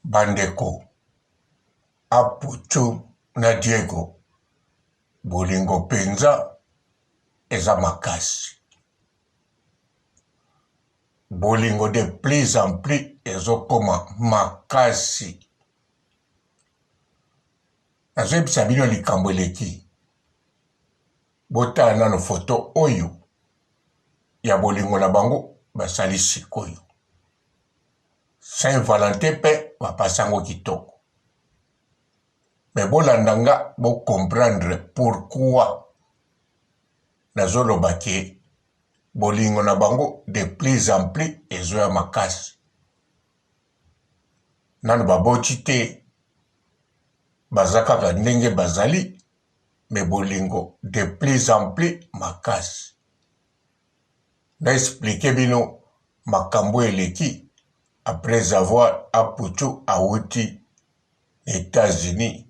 bandeko Aputu na Diego bolingo penza eza makasi. Bolingo de plus en plus ezokoma makasi. Nazoyebisa bino likambo eleki. Botala nano foto oyo ya bolingo na bango basali sikoyo. Saint-Valentin pe bapasango kitoko. Mais bolanda nga bo comprendre pourquoi nazoloba ke bolingo na bango de plus en plus ezoya makasi. Nano baboti te baza kaka ndenge bazali, mais bolingo de plus en plus makasi. Na expliquer bino makambo eleki après avoir Aputu awuti États-Unis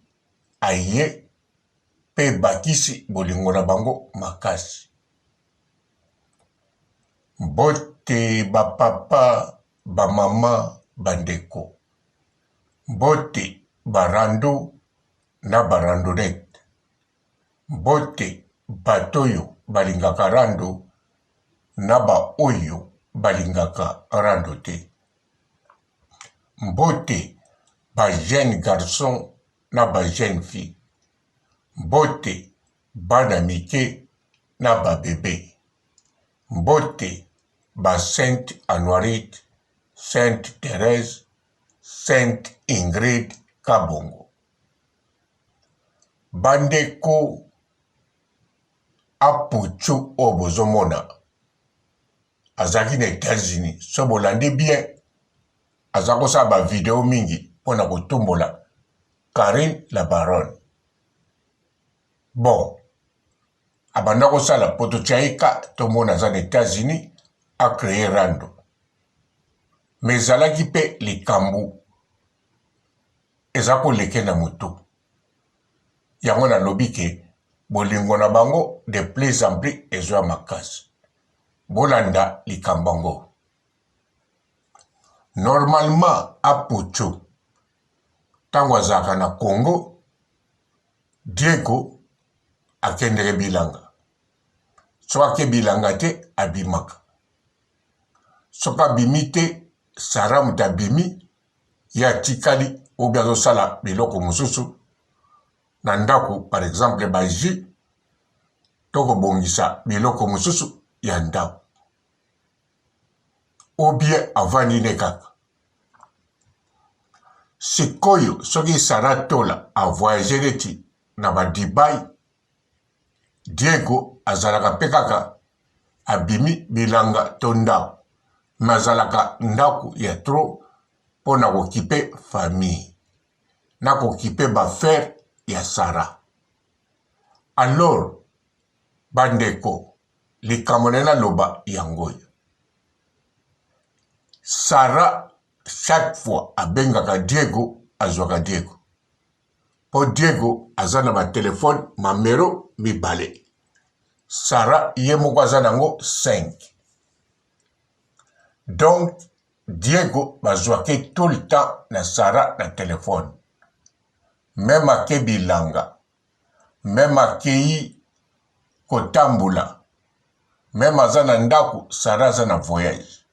aye pe bakisi bolingo na bango makasi. Mbote bapapa, bamama, bandeko. Mbote barando na barandonete. Mbote batoyo balingaka rando na ba oyo balingaka rando te. Mbote ba jeune garçon na ba jeune fille. Mbote bana mike na ba bébé. Mbote ba Sainte Anuarite, Sainte Thérèse, Sainte Ingrid Kabongo. Bandeko Aputu obozomona azaki na États-Unis. So bolandi bien azako sa ba video mingi pona kotumbola Karine la Baronne. Bon, abanda kosala poto chaika tomona za na États-Unis a créé rando. Mais zalaki pe likambu ezako leke na mutu. Yango na lobike bolingo na bango de plus en plus ezoya makasi. Bolanda likambango. Normalement Aputu tango azaka na Congo, Diego akendere bilanga. Soki bilanga te abimaka. Soki abimi te Sara mutabimi ya tikali obi azosala biloko mosusu na ndako, par exemple baji toko bongisa biloko mosusu ya ndako. Obie avandi ne kaka. Sikoyo soki Sara tola a voyager neti na ba Dubai, Diego azalaka pe kaka abimi bilanga to ndako. Mazalaka ndako ya tro pona kokipe famille. Na kokipe bafer ya Sara. Alors, bandeko, likamonena loba yangoyo. Sara chaque fois abengaka Diego azwaka Diego. Po Diego azana ba telefone mamero mibale. Sara ye moko azana ngo 5. Donc, Diego bazwake tout le temps na Sara na téléphone. Même ake bilanga. Même akei kotambula. Même azana ndaku Sara azana voyage.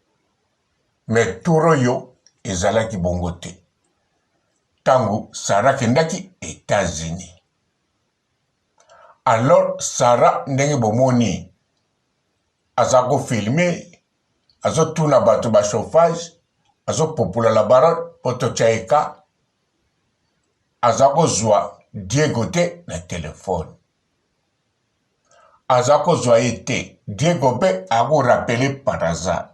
Mais turo yo ezalaki bongo te. Tangu Sara kendaki États-Unis. Alors Sara ndenge bomoni azako filmer, azo tuna bato ba chauffage, azo popula la Baronne poto chaika, azako zwa Diego te na téléphone. Azako zwa ete Diego be ako rappelé par hasard.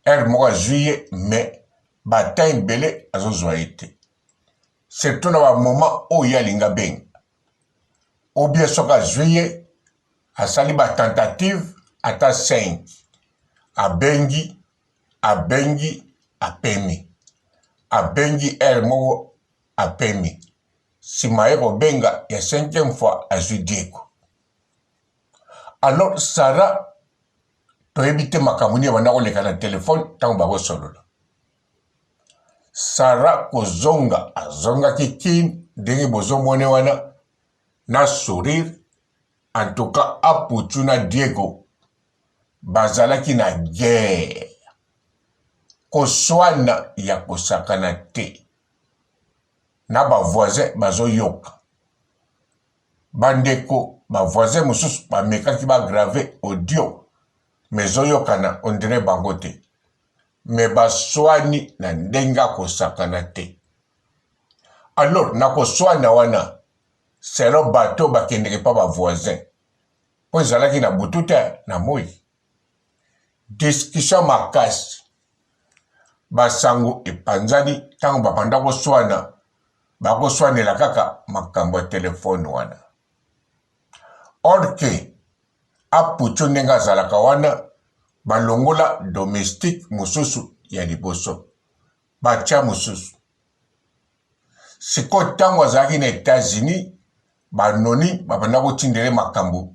Elle m'a juillet, mais bataille belé azo zwa ete. C'est tout un moment où il y a linga beng. Ou bien soka juillet, a sali ba tentative ata 5. Abengi, apemi. Abengi elle mo apemi. Si maeko benga ya 5e fois a ju Diego. Alors Sara to ebite makamuni ya bandako leka na téléphone tango bako solola. Sarah kozonga azonga kikin ndenge bozomone wana na sourire. En tout cas Aputu na Diego bazalaki na guerre koswana ya kosakana te na bavoisin bazoyoka bandeko bavoisin mosusu bamekaki bagrave audio mezoyokana on dirait bango te me baswani na ndenge kosakana te. Alors na koswana wana selo bato bakendeke pa bavoisin po ezalaki na butu te na moi discussion makasi basango epanzani ntango bapanda koswana bakoswanela kaka makambo ya telefone wana. Or ke Aputu ndenge azalaka wana balongola domestique mosusu ya liboso batia mosusu siko ntango azalaki na États-Unis banoni babanda kotindele makambo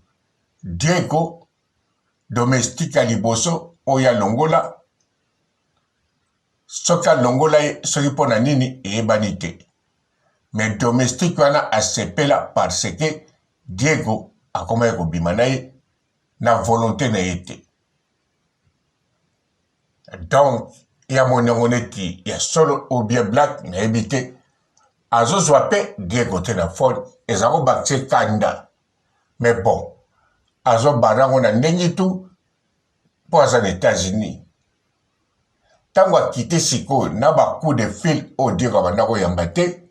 Diego domestique ya liboso oyo alongola soki alongola ye soki mpo na nini eyebani te mais domestique wana asepela parce que Diego akomaki kobima na ye na volonté na ye te. Donc ya monengo neti ya solo ou bien black nayebi te azozwa mpe Diego te na phone ezako bakise kanda mais bon azobandango na ndenge tu mpo aza na États-Unis. Ntango akite sikoyo na bacoup de fil oyo Diego abanda koyamba te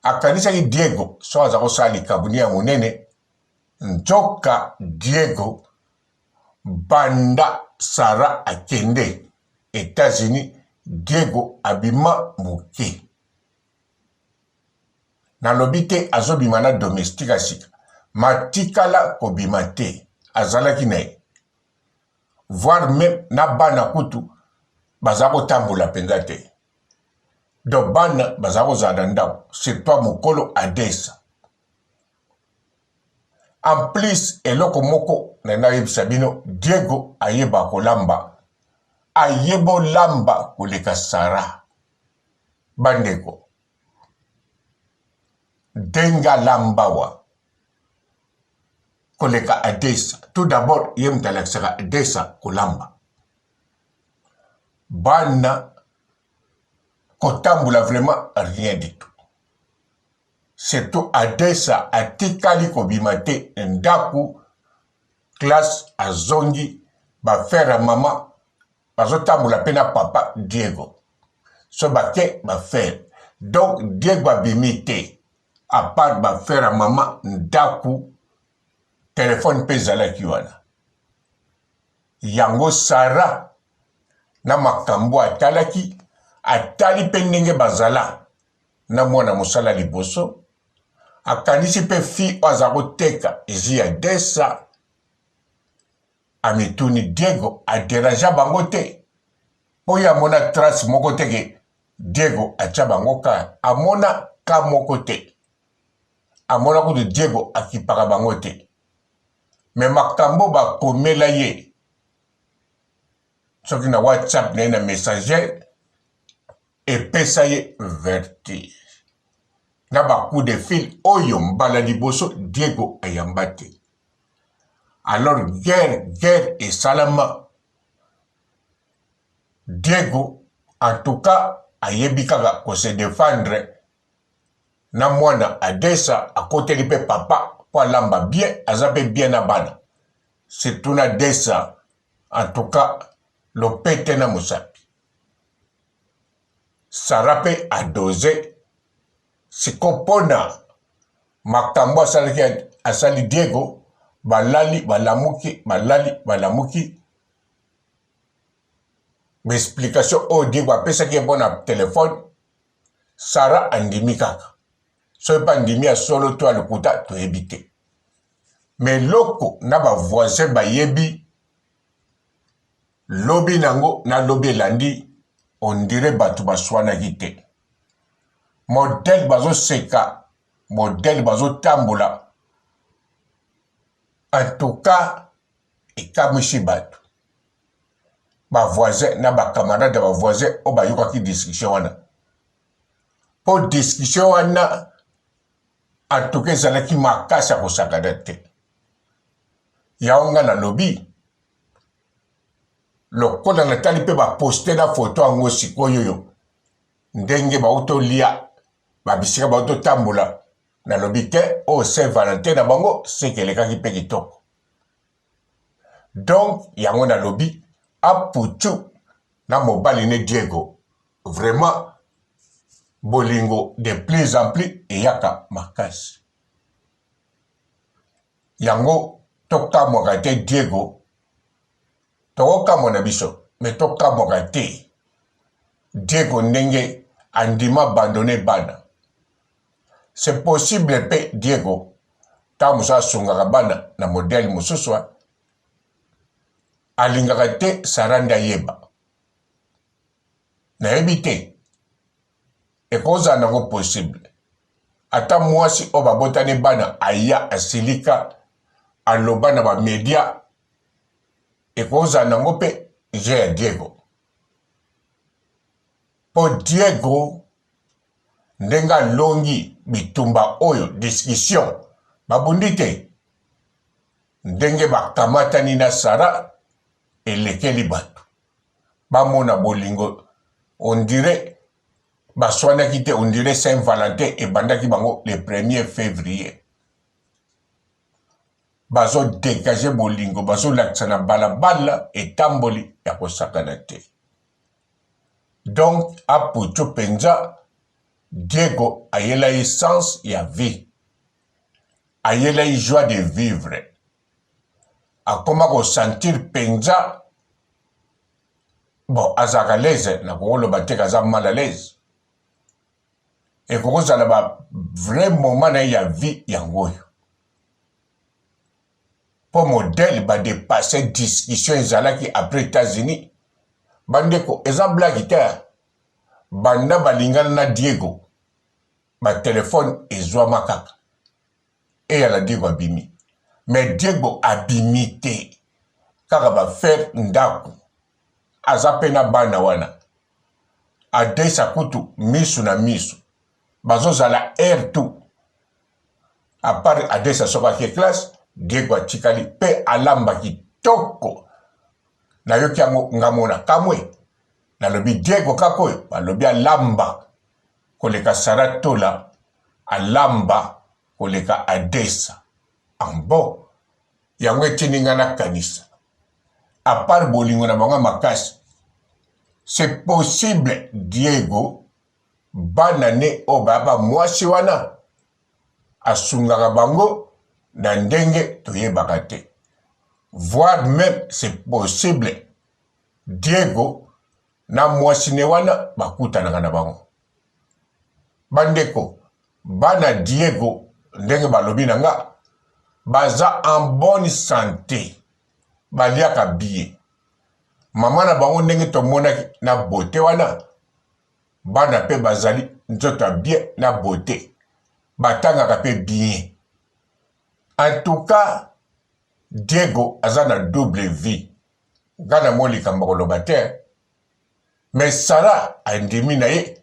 akanisaki Diego so aza kosala likabuni ya monene nzoka Diego banda Sarah akende États-Unis Diego abima moke nalobi te azobima na domestique asika matikala kobima te azalaki na ye voire même na bana kutu baza kotambola mpenza te donc bana baza kozala na ndako surtout mokolo Adesa. En plus eloko moko na nayebisa bino Diego ayeba kolamba ayebo lamba koleka Sarah bandeko denga lambawa koleka Adesa. Tout d'abord ye mutalakisaka Adesa kolamba bana kotambola vraiment rien du tout. Surtout Adesa atikali kobima te ndaku classe azongi bafere mama bazotambola pe na papa Diego so bake bafere donc Diego abimi te à part bafere mama ndaku telefone mpe ezalaki wana yango Sarah na makambo atalaki atali mpe ndenge bazala na mwana mosala liboso akanisi mpe fi oyo aza koteka ezi ya Adesa amituni Diego aderanja bango te oyo amona trace moko teke Diego atia bango ka amona ka moko te amona kutu Diego akipaka bango te me makambo bakomela ye soki na WhatsApp na ye na messager epesa ye vertige na bacoup de fil oyo mbala liboso Diego ayamba te. Alors guerre esalama Diego en tout cas ayebi kaka kose défendre na mwana Adesa akoteli mpe papa po alamba bien aza mpe bien na bana surtout na Adesa en tout cas lopete na mosapi Sarah mpe adose siko mpona makambo asali Diego balali balamuki explication oyo Diego apesaki mpona telefone Sarah andimi kaka soki mpe andimi ya solo to alikuta toyebi te me loko na bavoisin bayebi lobi nango na lobi elandi on dirait bato baswanaki te modèle bazoseka modèle bazotambola en tout cas ekamwisi bato bavoisin na bakamarade ya bavoisin oyo bayokaki discussion wana po discussion wana atuke ezalaki makasi ya kosakana te. Yango nga nalobi lokola natali mpe baposte na foto yango sikoyo yo ndenge bautolia babisika bautotambola nalobi te o Saint Valentin na bango sekelekaki mpe kitoko. Donc yango nalobi aputu na mobali ne Diego vraiment bolingo de plus en plus eyaka makasi. Yango tokamwaka te Diego tokokamwa na biso me tokamwaka te Diego ndenge andima abandonné bana. C'est possible pe Diego ta musa sungaka bana na modèle mosusu alingaka te saranda yeba nayebi te ekoza nango possible ata mwasi o babotani bana aya asilika aloba na bamedia ekoza nango pe je ya Diego po Diego ndenga longi bitumba oyo discussion babundi te ndenge bakamatani na Sara elekeli bato bamona bolingo on dirait baswanaki te on dirait Saint Valentin ebandaki bango le 1er février bazo dégager bolingo bazo lakisa na balabala etamboli ya kosakana te. Donc aputu penza Diego ayela essence ya vie ayela joie de vivre akoma ko sentir penza bon azaka l'aise na koloba te kaza mal à l'aise et kokozala ba vrai moment na ya vie yangoyo pour modèle ba dépasser discussion ezalaki après États-Unis bandeko eza blague te banda balingana na Diego ba téléphone ezwa makaka et ya la Diego abimi mais Diego abimi te kaka ba faire ndaku azape na bana wana adesa kutu misu na misu bazozala air tout à part adesa soka ke classe Diego atikali pe alamba kitoko na yoki yango ngamona kamwe nalobi Diego kakoyo balobi alamba koleka Sara Tola alamba koleka adesa ambo yango etininga na kanisa à part bolingo na bango makasi c'est possible Diego banane o baba mwasi wana asungaka bango na ndenge toyebaka te voire même c'est possible Diego na mwasi ne wana bakutanaka na bango bandeko bana Diego ndenge balobi na nga baza en bonne santé baliaka biye mama na bango ndenge tomonaki na beauté wana bana pe bazali nzoto bien na beauté batangaka pe bien. En tout cas Diego aza na double vie ngana molika mbokoloba te mais Sara andimi na ye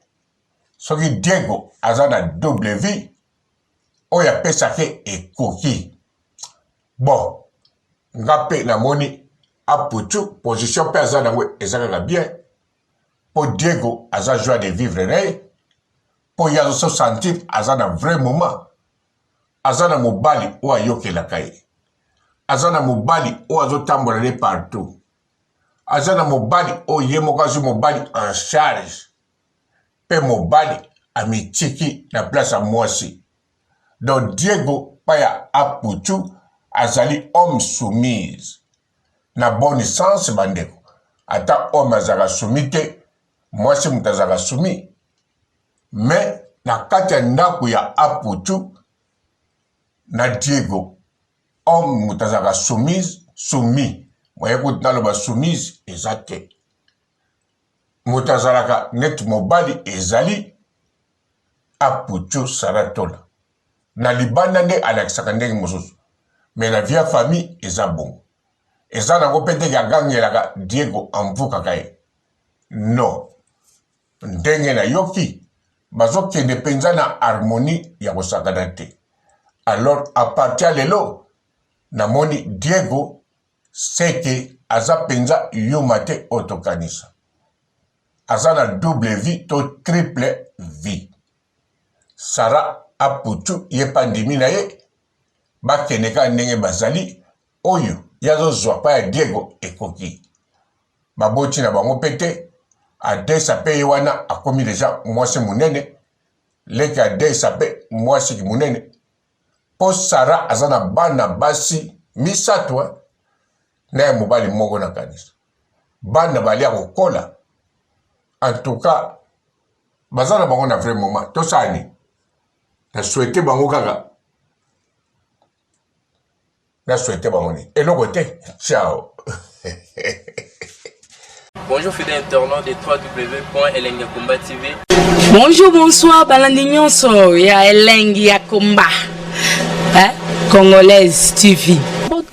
soki Diego aza na double vie oyo apesaki ekoki bon nga pe namoni aputu position pe aza nango ezalaka bien po Diego aza joie de vivre na ye po ye azo sentir aza na vrai moment aza na mobali oyo ayokelaka ye aza na mobali oyo azotambola ne partout aza na mobali oyo ye moko azwi mobali en charge pe mobali amitiki na place ya mwasi. Donc Diego paya aputu azali homme soumise na bon sens bandeko ata homme azaka soumis te mwasi mutu azaka soumis mais na kati ya ndako ya aputu na Diego homme mutu azaka soumis moye kuti naloba soumise eza te mutu azalaka neti mobali ezali aputu Sara Tola na libanda nde alakisaka ndenge mosusu mais na vie ya famille eza bongo eza nango mpe ndenge agangelaka Diego amvukaka ye non ndenge nayoki bazo kende penza na harmonie ya kosakana te. Alors à partir lelo namoni Diego seke aza penza yomate otokanisa. Aza na double vie to triple vie. Sara aputu ye pandemi na ye bakeneka ndenge bazali oyo yazo zwa pa ya Diego ekoki. Baboti na bango pete adesa pe ye wana akomi deja mwasi munene leki adesa pe mwasi ki munene po Sara aza na bana basi misato na ya mobali moko na kanisa bana bali ya kokola. En tout cas baza na bango na vrai moment tosani na souhaité bango kaka na souhaité bango ni eloko te. Ciao. Bonjour fidèles internautes de www.elengiakomba TV. Bonjour, bonsoir, balandi nyonso ya Elengi ya Komba, Congolaise TV.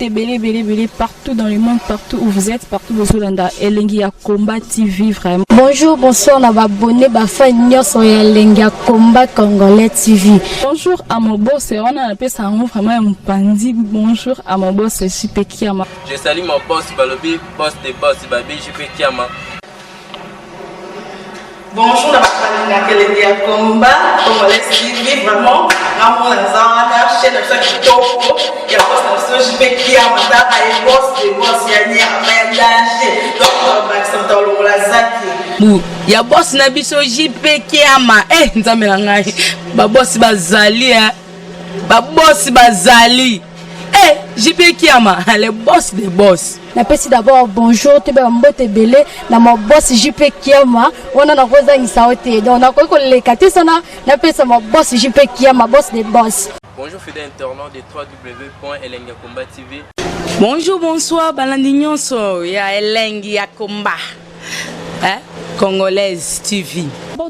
Belé partout dans le monde, partout où vous êtes, partout où vous êtes, Elengi ya Komba TV vraiment. Bonjour, bonsoir, on va abonner fan nyonso ya Elengi ya Komba Congolais TV. Bonjour à mon boss, on a appelé ça vraiment un pandi. Bonjour à mon boss, JP Kiama. Je salue mon boss Balobi, boss des boss Babi, JP Kiama. Bonjour, la Elengi ya Komba Congolais TV vraiment. Ramon Lazana, chaîne de ça qui topo, il y a pas de JP Kiama, t'as un boss des boss, il y a un danger. Donc on va accepter le lazaki. Ya boss na biso JP Kiama nzamela ngai ba boss bazali ba boss bazali JP Kiama le boss des boss. Napesi d'abord bonjour te ba mbote belé na mon boss JP Kiama wana na koza ngisaote donc na ko lekate sana napesa mon boss JP Kiama boss des boss. Bonjour fidèles internautes de www.elengiakomba TV. Bonjour, bonsoir, balandi nyonso ya Elengi ya Komba, Congolaise TV.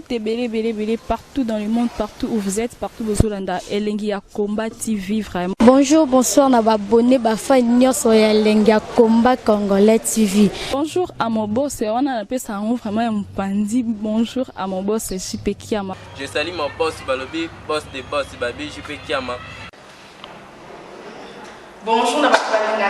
Belé partout dans le monde, partout où vous êtes, partout où vous êtes, Elengi ya Komba TV vraiment. Bonjour, bonsoir, on va abonner fan nyonso ya Elengi ya Komba Congolais TV. Bonjour à mon boss, on a appelé ça vraiment un pandi. Bonjour à mon boss, JP Kiama. Je salue mon boss Balobi, boss des boss Babi, JP Kiama. Bonjour, la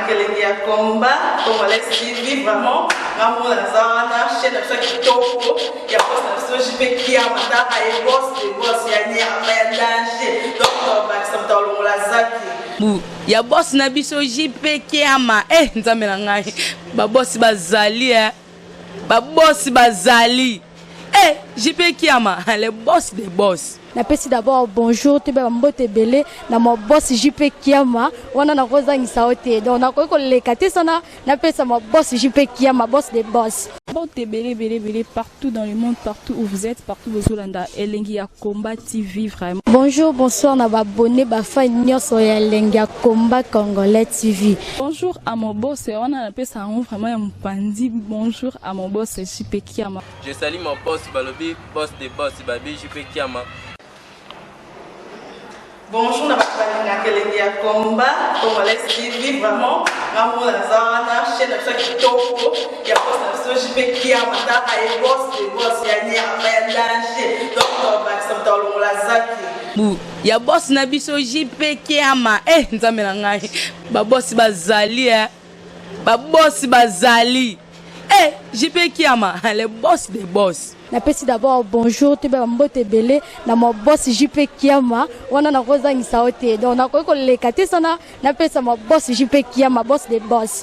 Elengi ya Komba Congolais TV vraiment. Ramon Lazana, chaîne de ça qui topo, il y a pas de JP Kiama, t'as un boss des boss, il y a un danger. Donc on va accepter le lazaki. Ya boss na biso JP Kiama nzamela ngai ba boss bazali ba boss bazali JP Kiama le boss des boss. Napesi d'abord bonjour te ba mbote belé na mon boss JP Kiama wana na koza ngisaote donc na ko lekate sana napesa mon boss JP Kiama boss des boss. Belé partout dans le monde, partout où vous êtes, partout où vous êtes, Elengi ya Komba TV vraiment. Bonjour, bonsoir, on va abonner fan nyonso ya Elengi ya Komba Congolais TV. Bonjour à mon boss, on a appelé ça vraiment un pandi. Bonjour à mon boss, JP Kiama. Je salue mon boss Balobi, boss des boss Babi, JP Kiama. Bonjour, la Elengi ya Komba Congolais TV vraiment. Ramon Lazana, chaîne de ça qui topo, il y a pas de JP Kiama, t'as un boss des boss, il y a un danger. Donc on va accepter le lazaki. Ya boss na biso JP Kiama nzamela ngai ba boss bazali ba boss bazali JP Kiama le boss des boss. Napesi d'abord bonjour te ba mbote belé na mon boss JP Kiama wana na koza ngisaote donc na ko lekate sana napesa mon boss JP Kiama boss des boss.